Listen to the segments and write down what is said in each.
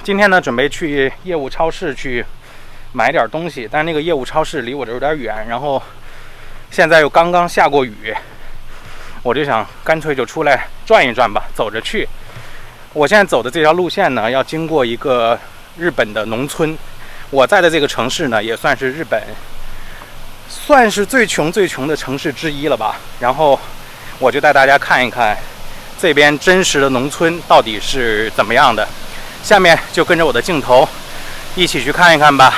今天呢，准备去业务超市去买点东西，但是那个业务超市离我这有点远，然后现在又刚刚下过雨，我就想干脆就出来转一转吧，走着去。我现在走的这条路线呢，要经过一个日本的农村。我在的这个城市呢，也算是日本算是最穷的城市之一了吧。然后我就带大家看一看这边真实的农村到底是怎么样的。下面就跟着我的镜头一起去看一看吧。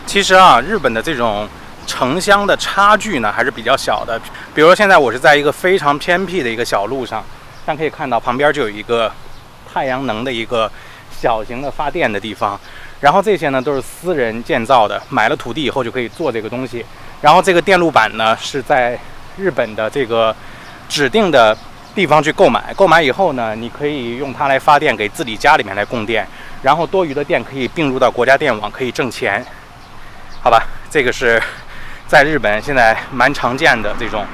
其实啊，日本的这种城乡的差距呢还是比较小的。比如现在我是在一个非常偏僻的一个小路上，但可以看到旁边就有一个太阳能的一个小型的发电的地方。然后这些呢都是私人建造的，买了土地以后就可以做这个东西。然后这个电路板呢是在日本的这个指定的地方去购买，购买以后呢，你可以用它来发电，给自己家里面来供电，然后多余的电可以并入到国家电网，可以挣钱。好吧，这个是在日本现在蛮常见的这种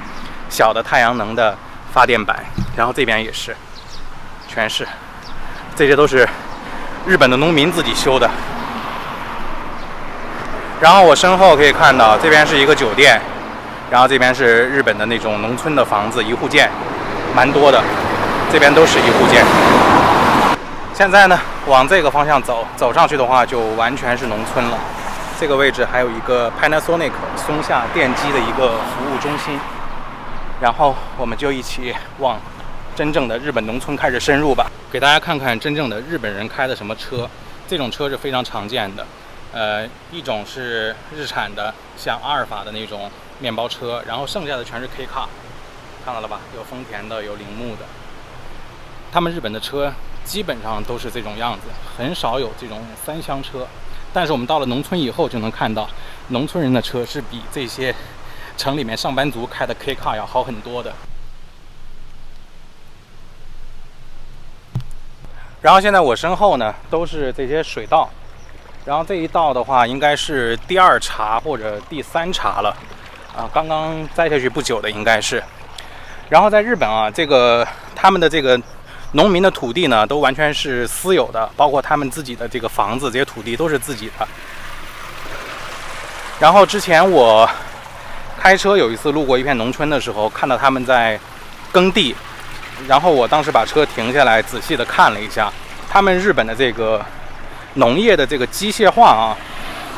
小的太阳能的发电板。然后这边也是，全是，这些都是日本的农民自己修的。然后我身后可以看到，这边是一个酒店，然后这边是日本的那种农村的房子，一户建，蛮多的，这边都是一户建。现在呢，往这个方向走，走上去的话就完全是农村了。这个位置还有一个 Panasonic 松下电机的一个服务中心，然后我们就一起往真正的日本农村开始深入吧，给大家看看真正的日本人开的什么车。这种车是非常常见的。一种是日产的，像阿尔法的那种面包车，然后剩下的全是 K car， 看到了吧？有丰田的，有铃木的。他们日本的车基本上都是这种样子，很少有这种三厢车。但是我们到了农村以后，就能看到农村人的车是比这些城里面上班族开的 K car 要好很多的。然后现在我身后呢都是这些水稻。然后这一道的话，应该是第2茬或者第3茬了，刚刚栽下去不久的应该是。然后在日本啊，他们的这个农民的土地呢，都完全是私有的，包括他们自己的这个房子，这些土地都是自己的。然后之前我开车有一次路过一片农村的时候，看到他们在耕地，然后我当时把车停下来，仔细的看了一下，他们日本的这个农业的这个机械化啊，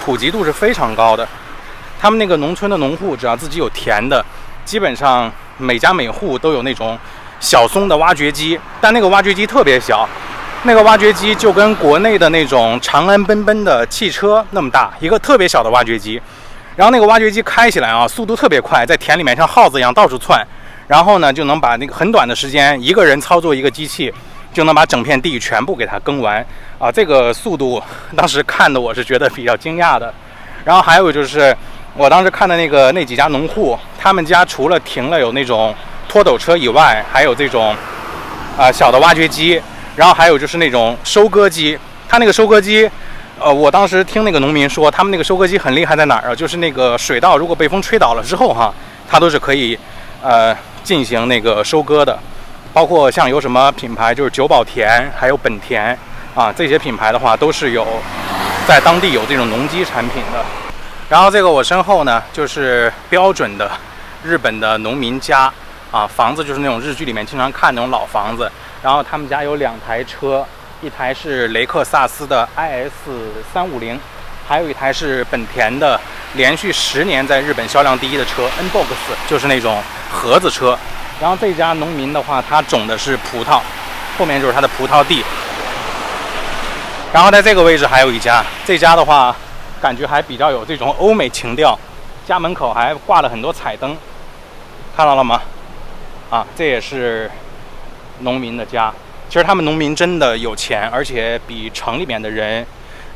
普及度是非常高的。他们那个农村的农户，只要自己有田的，基本上每家每户都有那种小松的挖掘机，但那个挖掘机特别小，那个挖掘机就跟国内的那种长安奔奔的汽车那么大，一个特别小的挖掘机。然后那个挖掘机开起来啊，速度特别快，在田里面像耗子一样到处窜，然后呢就能把那个很短的时间，一个人操作一个机器，就能把整片地全部给它耕完啊！这个速度，当时看的我是觉得比较惊讶的。然后还有就是，我当时看的那几家农户，他们家除了停了有那种拖斗车以外，还有这种小的挖掘机，然后还有就是那种收割机。他那个收割机，我当时听那个农民说，他们那个收割机很厉害在哪儿啊？就是那个水稻如果被风吹倒了之后哈，它都是可以进行那个收割的。包括像有什么品牌，就是久保田，还有本田啊，这些品牌的话都是有在当地有这种农机产品的。然后这个我身后呢，就是标准的日本的农民家啊，房子就是那种日剧里面经常看那种老房子。然后他们家有2台车，一台是雷克萨斯的 IS350，还有一台是本田的连续10年在日本销量第1的车 N-Box， 就是那种盒子车。然后这家农民的话，他种的是葡萄，后面就是他的葡萄地。然后在这个位置还有一家，这家的话感觉还比较有这种欧美情调，家门口还挂了很多彩灯，看到了吗？啊，这也是农民的家。其实他们农民真的有钱，而且比城里面的人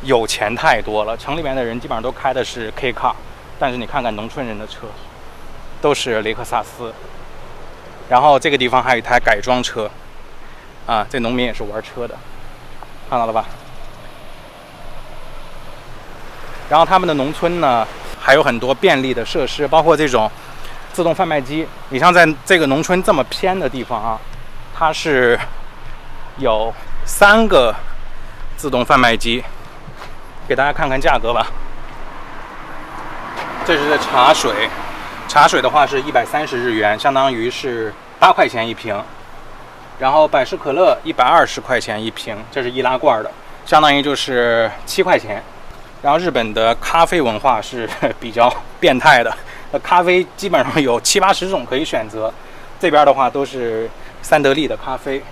有钱太多了。城里面的人基本上都开的是 K car， 但是你看看农村人的车，都是雷克萨斯。然后这个地方还有一台改装车，啊，这农民也是玩车的，看到了吧？然后他们的农村呢，还有很多便利的设施，包括这种自动贩卖机。你像在这个农村这么偏的地方啊，它是有3个自动贩卖机，给大家看看价格吧。这是茶水，茶水的话是130日元，相当于是8块钱一瓶。然后百事可乐120块钱一瓶，这是易拉罐的，相当于就是7块钱。然后日本的咖啡文化是比较变态的，咖啡基本上有70、80种可以选择。这边的话都是三得利的咖啡，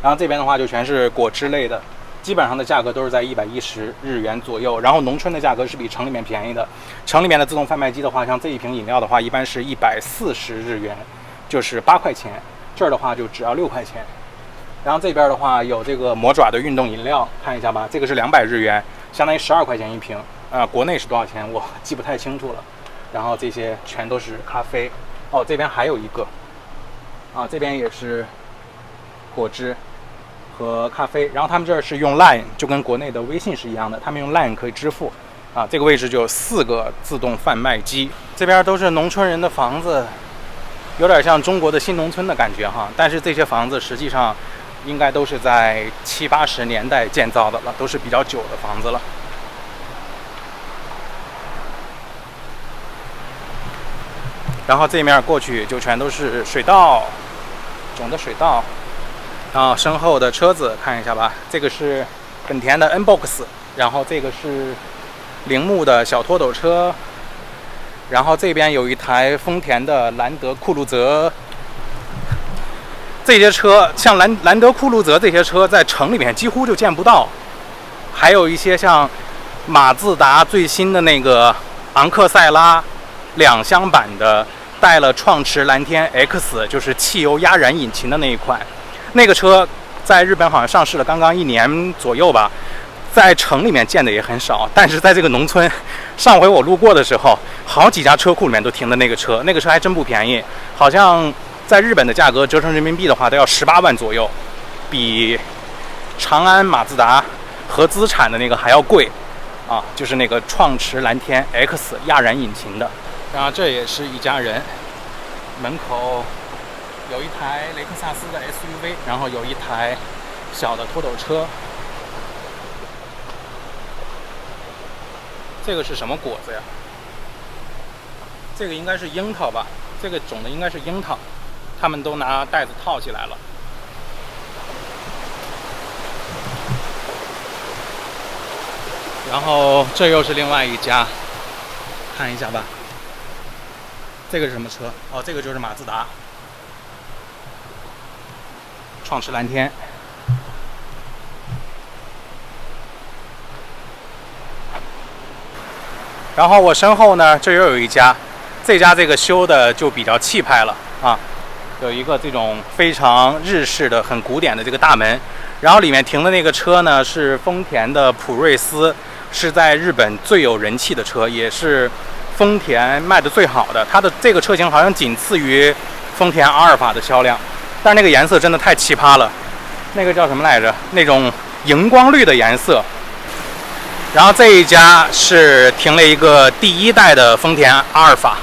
然后这边的话就全是果汁类的，基本上的价格都是在110日元左右。然后农村的价格是比城里面便宜的，城里面的自动贩卖机的话，像这一瓶饮料的话，一般是140日元，就是8块钱。这儿的话就只要6块钱。然后这边的话有这个魔爪的运动饮料，看一下吧，这个是200日元，相当于12块钱一瓶。国内是多少钱我记不太清楚了。然后这些全都是咖啡。哦，这边还有一个，这边也是果汁和咖啡。然后他们这儿是用 Line， 就跟国内的微信是一样的，他们用 Line 可以支付。这个位置就有4个自动贩卖机。这边都是农村人的房子，有点像中国的新农村的感觉哈。但是这些房子实际上应该都是在70、80年代建造的了，都是比较久的房子了。然后这面过去就全都是水稻，种的水稻。然后身后的车子看一下吧，这个是本田的 N-Box， 然后这个是铃木的小拖斗车，然后这边有一台丰田的兰德酷路泽。这些车像兰德酷路泽这些车在城里面几乎就见不到，还有一些像马自达最新的那个昂克赛拉2厢版的，带了创驰蓝天 X， 就是汽油压燃引擎的那一款。那个车在日本好像上市了刚刚1年左右吧，在城里面见的也很少，但是在这个农村，上回我路过的时候，好几家车库里面都停的那个车，那个车还真不便宜，好像在日本的价格折成人民币的话都要18万左右，比长安马自达合资产的那个还要贵就是那个创驰蓝天 X 压燃引擎的。然后这也是一家人，门口有一台雷克萨斯的 SUV， 然后有一台小的拖斗车。这个是什么果子呀？这个应该是樱桃吧，这个种的应该是樱桃，他们都拿袋子套起来了。然后这又是另外一家，看一下吧。这个是什么车？这个就是马自达创驰蓝天。然后我身后呢，这又有一家，这家这个修的就比较气派了有一个这种非常日式的、很古典的这个大门。然后里面停的那个车呢是丰田的普锐斯，是在日本最有人气的车，也是丰田卖的最好的。它的这个车型好像仅次于丰田阿尔法的销量，但是那个颜色真的太奇葩了，那个叫什么来着？那种荧光绿的颜色。然后这一家是停了一个第1代的丰田阿尔法。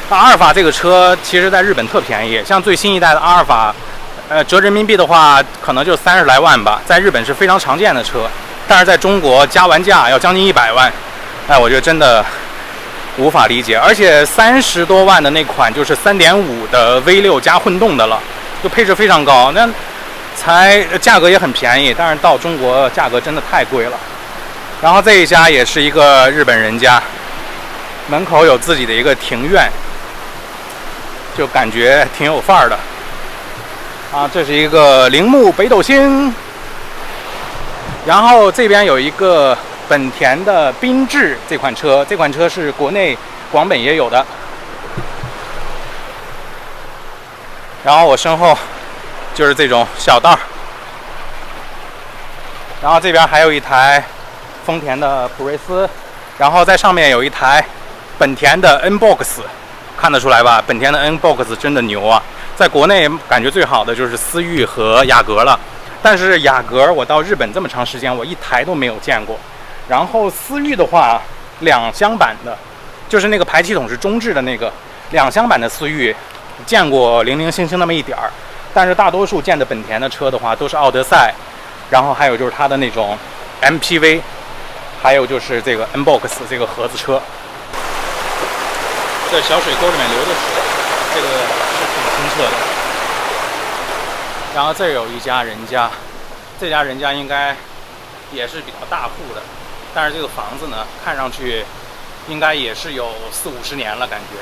阿尔法这个车其实在日本特便宜，像最新一代的阿尔法，折人民币的话可能就30来万吧，在日本是非常常见的车，但是在中国加完价要将近100万，我觉得真的无法理解。而且30多万的那款就是3.5的 V6 加混动的了，就配置非常高，那价格也很便宜，但是到中国价格真的太贵了。然后这一家也是一个日本人家，门口有自己的一个庭院，就感觉挺有范儿的这是一个铃木北斗星。然后这边有一个本田的缤智这款车，这款车是国内广本也有的。然后我身后就是这种小道，然后这边还有一台丰田的普锐斯，然后在上面有一台本田的 N-Box， 看得出来吧？本田的 N-Box 真的牛啊！在国内感觉最好的就是思域和雅阁了，但是雅阁我到日本这么长时间，我一台都没有见过。然后思域的话，2厢版的，就是那个排气筒是中置的那个2厢版的思域，见过零零星星那么一点儿，但是大多数见的本田的车的话都是奥德赛，然后还有就是它的那种 MPV， 还有就是这个 N-Box 这个盒子车。这小水沟里面流的水，这个是挺清澈的。然后这有一家人家，这家人家应该也是比较大户的，但是这个房子呢，看上去应该也是有40-50年了，感觉。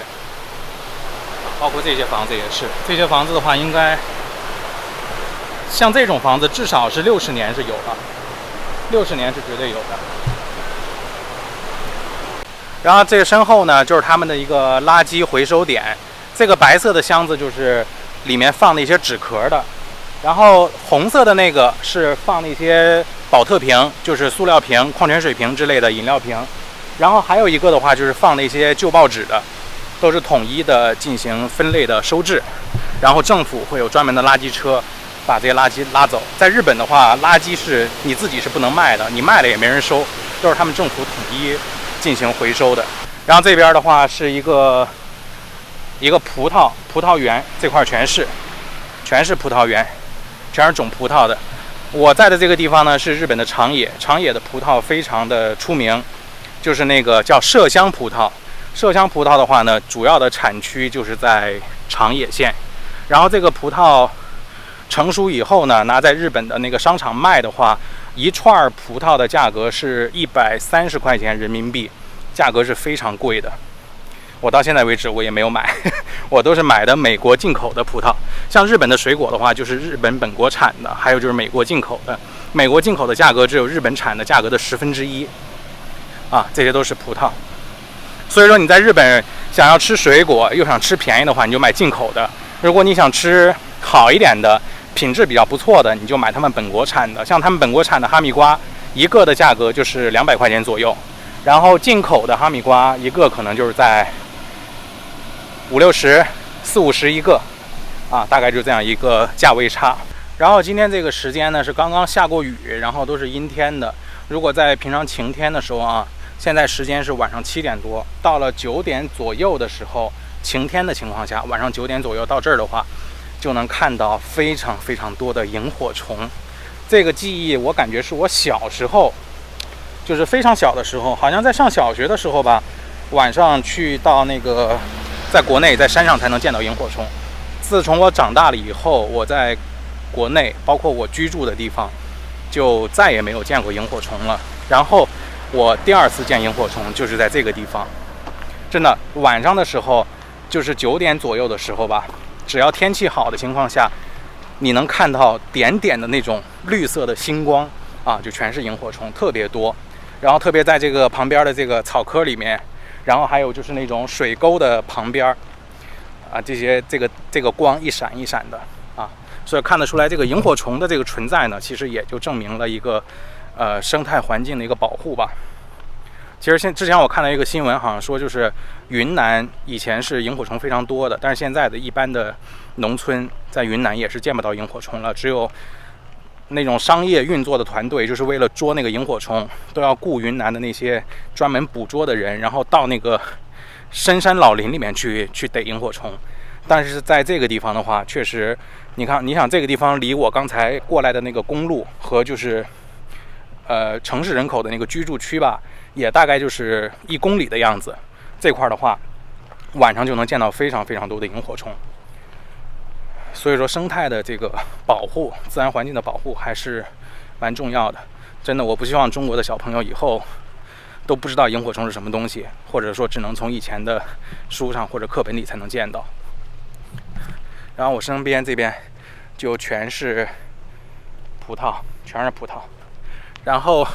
包括这些房子也是，这些房子的话，应该像这种房子至少是60年是有的，60年是绝对有的。然后这个身后呢，就是他们的一个垃圾回收点。这个白色的箱子就是里面放的一些纸壳的，然后红色的那个是放那些保特瓶，就是塑料瓶、矿泉水瓶之类的饮料瓶。然后还有一个的话就是放那些旧报纸的，都是统一的进行分类的收治。然后政府会有专门的垃圾车把这些垃圾拉走。在日本的话，垃圾是你自己是不能卖的，你卖了也没人收，都是他们政府统一进行回收的。然后这边的话是一个葡萄园，这块全是葡萄园，全是种葡萄的。我在的这个地方呢是日本的长野，长野的葡萄非常的出名，就是那个叫麝香葡萄。麝香葡萄的话呢，主要的产区就是在长野县。然后这个葡萄成熟以后呢，拿在日本的那个商场卖的话，一串葡萄的价格是130块钱人民币，价格是非常贵的。我到现在为止我也没有买，我都是买的美国进口的葡萄。像日本的水果的话，就是日本本国产的，还有就是美国进口的。美国进口的价格只有日本产的价格的1/10啊，这些都是葡萄。所以说你在日本想要吃水果又想吃便宜的话，你就买进口的。如果你想吃好一点的，品质比较不错的，你就买他们本国产的。像他们本国产的哈密瓜，一个的价格就是200块钱左右，然后进口的哈密瓜一个可能就是在50-60、40-50一个，啊，大概就这样一个价位差。然后今天这个时间呢是刚刚下过雨，然后都是阴天的。如果在平常晴天的时候啊，现在时间是晚上7点多，到了9点左右的时候，晴天的情况下，晚上9点左右到这儿的话，就能看到非常非常多的萤火虫。这个记忆我感觉是我小时候，就是非常小的时候，好像在上小学的时候吧，晚上去到那个在国内在山上才能见到萤火虫。自从我长大了以后，我在国内包括我居住的地方就再也没有见过萤火虫了。然后我第2次见萤火虫就是在这个地方，真的晚上的时候，就是9点左右的时候吧，只要天气好的情况下，你能看到点点的那种绿色的星光啊，就全是萤火虫，特别多。然后特别在这个旁边的这个草棵里面，然后还有就是那种水沟的旁边啊，这个光一闪一闪的啊，所以看得出来这个萤火虫的这个存在呢，其实也就证明了一个生态环境的一个保护吧。其实之前我看到一个新闻，好像说就是云南以前是萤火虫非常多的，但是现在的一般的农村在云南也是见不到萤火虫了，只有那种商业运作的团队，就是为了捉那个萤火虫，都要雇云南的那些专门捕捉的人，然后到那个深山老林里面去逮萤火虫。但是在这个地方的话，确实，你想这个地方离我刚才过来的那个公路和就是城市人口的那个居住区吧，也大概就是1公里的样子。这块的话，晚上就能见到非常非常多的萤火虫。所以说生态的这个保护，自然环境的保护还是蛮重要的。真的，我不希望中国的小朋友以后都不知道萤火虫是什么东西，或者说只能从以前的书上或者课本里才能见到。然后我身边这边就全是葡萄，全是葡萄。然后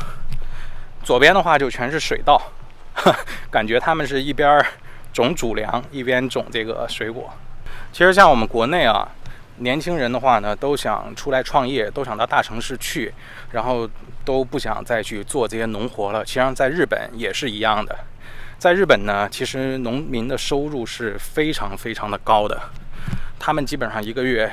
左边的话就全是水稻，感觉他们是一边种主粮一边种这个水果。其实像我们国内啊，年轻人的话呢，都想出来创业，都想到大城市去，然后都不想再去做这些农活了。其实上在日本也是一样的，在日本呢，其实农民的收入是非常非常的高的，他们基本上一个月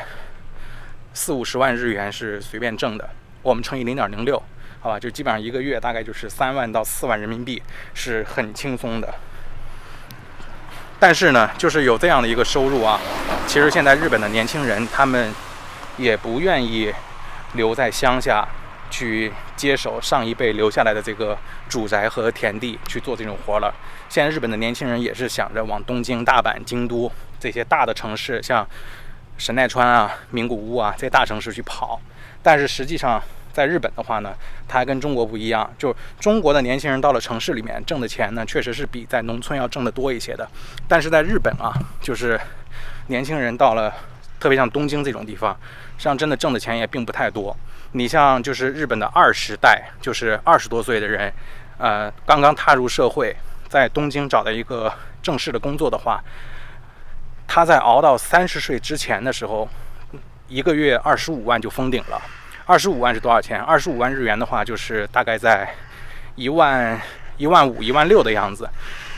40-50万日元是随便挣的，我们乘以0.06，好吧，就基本上一个月大概就是3万到4万人民币，是很轻松的。但是呢，就是有这样的一个收入啊，其实现在日本的年轻人他们也不愿意留在乡下去接手上一辈留下来的这个主宅和田地去做这种活了。现在日本的年轻人也是想着往东京、大阪、京都这些大的城市，像神奈川啊、名古屋啊这些大城市去跑。但是实际上在日本的话呢，它还跟中国不一样，就中国的年轻人到了城市里面挣的钱呢，确实是比在农村要挣得多一些的。但是在日本啊，就是年轻人到了特别像东京这种地方，实际上真的挣的钱也并不太多。你像就是日本的20代，就是20多岁的人，刚刚踏入社会，在东京找到一个正式的工作的话，他在熬到30岁之前的时候，一个月25万就封顶了。25万是多少钱？25万日元的话，就是大概在1万5、1万6的样子。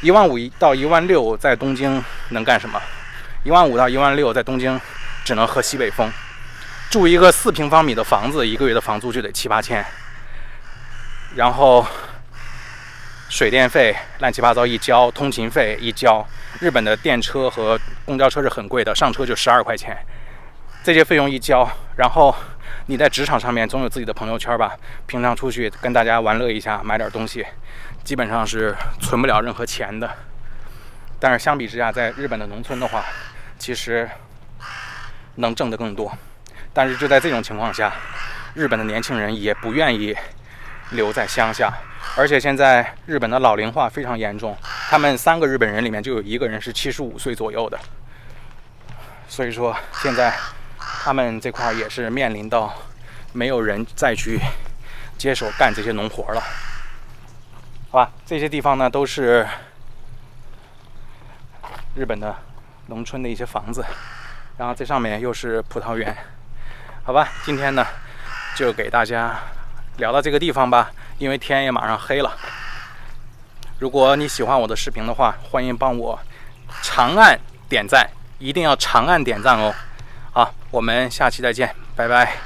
1万5到1万6在东京能干什么？1万5到1万6在东京只能喝西北风，住一个4平方米的房子，一个月的房租就得7、8千，然后水电费乱七八糟一交，通勤费一交。日本的电车和公交车是很贵的，上车就12块钱，这些费用一交，然后你在职场上面总有自己的朋友圈吧，平常出去跟大家玩乐一下，买点东西，基本上是存不了任何钱的。但是相比之下，在日本的农村的话，其实能挣得更多。但是就在这种情况下，日本的年轻人也不愿意留在乡下，而且现在日本的老龄化非常严重，他们3个日本人里面就有1个人是75岁左右的，所以说现在他们这块也是面临到没有人再去接手干这些农活了。好吧，这些地方呢都是日本的农村的一些房子，然后这上面又是葡萄园。好吧，今天呢就给大家聊到这个地方吧，因为天也马上黑了。如果你喜欢我的视频的话，欢迎帮我长按点赞，一定要长按点赞哦。好，我们下期再见，拜拜。